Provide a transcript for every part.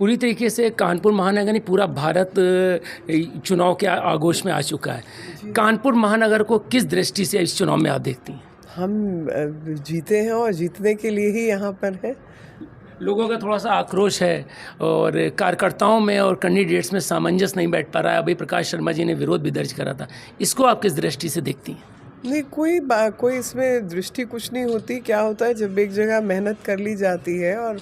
पूरी तरीके से कानपुर महानगर नहीं, पूरा भारत चुनाव के आगोश में आ चुका है। कानपुर महानगर को किस दृष्टि से इस चुनाव में आप देखती हैं? हम जीते हैं और जीतने के लिए ही यहाँ पर हैं। लोगों का थोड़ा सा आक्रोश है और कार्यकर्ताओं में और कैंडिडेट्स में सामंजस्य नहीं बैठ पा रहा है। अभी प्रकाश शर्मा जी ने विरोध भी दर्ज करा था। इसको आप किस दृष्टि से देखती हैं? नहीं, कोई इसमें दृष्टि कुछ नहीं होती। क्या होता है, जब एक जगह मेहनत कर ली जाती है और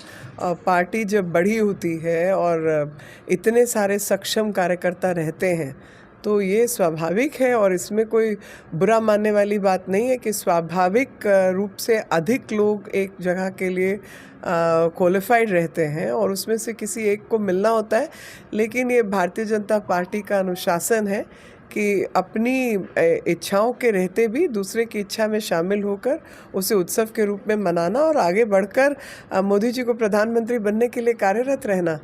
पार्टी जब बड़ी होती है और इतने सारे सक्षम कार्यकर्ता रहते हैं, तो ये स्वाभाविक है और इसमें कोई बुरा मानने वाली बात नहीं है कि स्वाभाविक रूप से अधिक लोग एक जगह के लिए क्वालिफाइड रहते हैं और उसमें से किसी एक को मिलना होता है। लेकिन ये भारतीय जनता पार्टी का अनुशासन है कि अपनी इच्छाओं के रहते भी दूसरे की इच्छा में शामिल होकर उसे उत्सव के रूप में मनाना और आगे बढ़कर मोदी जी को प्रधानमंत्री बनने के लिए कार्यरत रहना।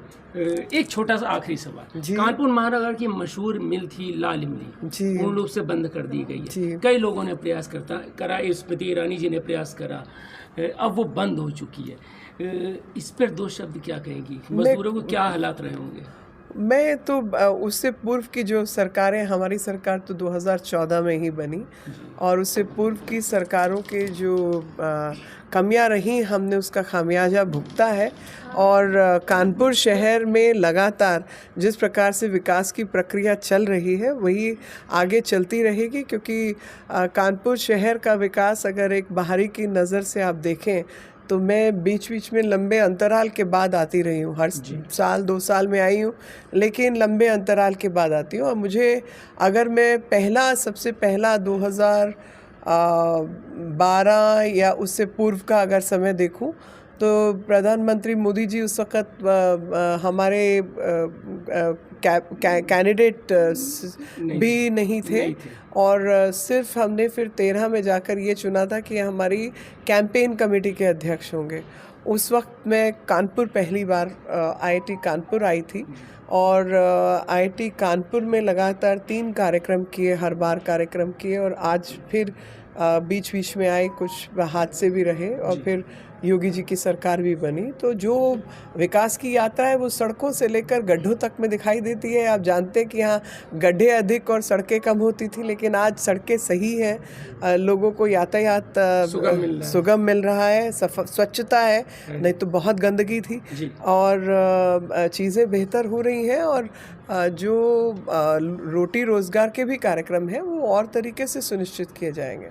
एक छोटा सा आखिरी सवाल, कानपुर महानगर की मशहूर मिल थी लाल इमली, पूर्ण रूप से बंद कर दी गई है। कई लोगों ने प्रयास करा, स्मृति ईरानी जी ने प्रयास करा, अब वो बंद हो चुकी है। इस पर दो शब्द क्या कहेंगी? मजदूरों को क्या हालात रहे होंगे? मैं तो उससे पूर्व की जो सरकारें, हमारी सरकार तो 2014 में ही बनी और उससे पूर्व की सरकारों के जो कमियां रही, हमने उसका खामियाजा भुगता है। और कानपुर शहर में लगातार जिस प्रकार से विकास की प्रक्रिया चल रही है वही आगे चलती रहेगी, क्योंकि कानपुर शहर का विकास अगर एक बाहरी की नज़र से आप देखें तो मैं बीच बीच में लंबे अंतराल के बाद आती रही हूँ। हर साल 2 साल में आई हूँ, लेकिन लंबे अंतराल के बाद आती हूँ। और मुझे, अगर मैं सबसे पहला 2012 या उससे पूर्व का अगर समय देखूँ तो प्रधानमंत्री मोदी जी उस वक़्त हमारे कैंडिडेट भी नहीं थे और सिर्फ हमने फिर 13 में जाकर ये चुना था कि हमारी कैंपेन कमेटी के अध्यक्ष होंगे। उस वक्त मैं कानपुर पहली बार आईआईटी कानपुर आई थी और आईआईटी कानपुर में लगातार 3 कार्यक्रम किए, हर बार कार्यक्रम किए और आज फिर बीच बीच में आए, कुछ हादसे भी रहे और फिर योगी जी की सरकार भी बनी। तो जो विकास की यात्रा है वो सड़कों से लेकर गड्ढों तक में दिखाई देती है। आप जानते हैं कि यहाँ गड्ढे अधिक और सड़कें कम होती थी, लेकिन आज सड़कें सही हैं, लोगों को यातायात सुगम मिल रहा है, स्वच्छता है, नहीं तो बहुत गंदगी थी और चीज़ें बेहतर हो रही हैं। और जो रोटी रोज़गार के भी कार्यक्रम हैं वो और तरीके से सुनिश्चित किए जाएंगे।